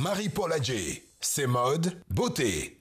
Marie-Paul Adjé, c'est mode, beauté.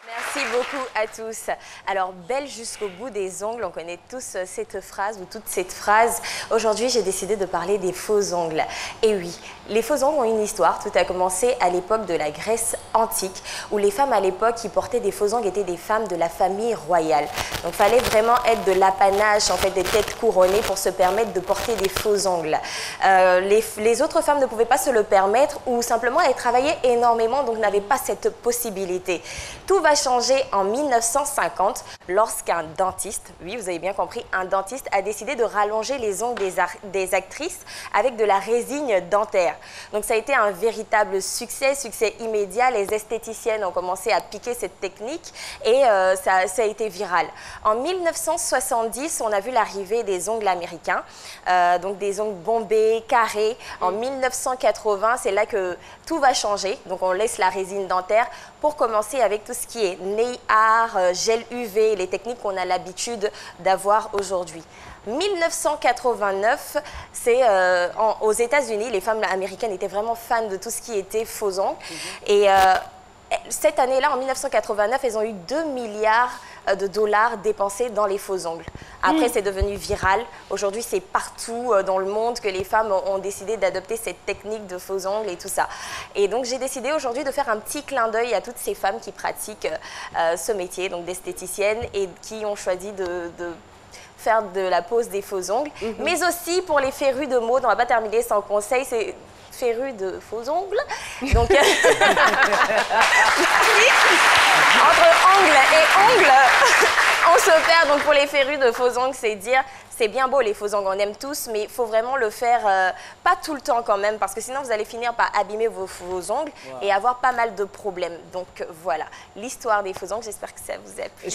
Merci beaucoup à tous. Alors, belle jusqu'au bout des ongles, on connaît tous cette phrase ou toute cette phrase. Aujourd'hui, j'ai décidé de parler des faux ongles. Et oui, les faux ongles ont une histoire. Tout a commencé à l'époque de la Grèce antique, où les femmes à l'époque qui portaient des faux ongles étaient des femmes de la famille royale. Donc, il fallait vraiment être de l'apanage, en fait, des têtes couronnées pour se permettre de porter des faux ongles. Les autres femmes ne pouvaient pas se le permettre ou simplement elles travaillaient énormément, donc n'avaient pas cette possibilité. Tout va changer en 1950 lorsqu'un dentiste, oui vous avez bien compris, un dentiste a décidé de rallonger les ongles des actrices avec de la résine dentaire. Donc ça a été un véritable succès immédiat. Les esthéticiennes ont commencé à piquer cette technique et ça a été viral. En 1970, on a vu l'arrivée des ongles américains, donc des ongles bombés, carrés. En 1980, c'est là que tout va changer. Donc on laisse la résine dentaire pour commencer avec tout ce qui est nail art, gel UV, les techniques qu'on a l'habitude d'avoir aujourd'hui. 1989, c'est aux États-Unis, les femmes américaines étaient vraiment fans de tout ce qui était faux ongles. Et cette année-là, en 1989, elles ont eu 2 milliards de dollars dépensés dans les faux ongles. Après, c'est devenu viral. Aujourd'hui, c'est partout dans le monde que les femmes ont décidé d'adopter cette technique de faux ongles et tout ça. Et donc, j'ai décidé aujourd'hui de faire un petit clin d'œil à toutes ces femmes qui pratiquent ce métier, donc d'esthéticiennes, et qui ont choisi de faire de la pose des faux ongles. Mais aussi pour les férus de mode, on ne va pas terminer sans conseil, c'est férus de faux ongles. Donc, entre ongles et ongles, on se perd. Donc pour les férus de faux ongles, c'est dire, c'est bien beau les faux ongles, on aime tous, mais il faut vraiment le faire pas tout le temps quand même, parce que sinon vous allez finir par abîmer vos faux ongles et avoir pas mal de problèmes. Donc voilà, l'histoire des faux ongles, j'espère que ça vous a plu.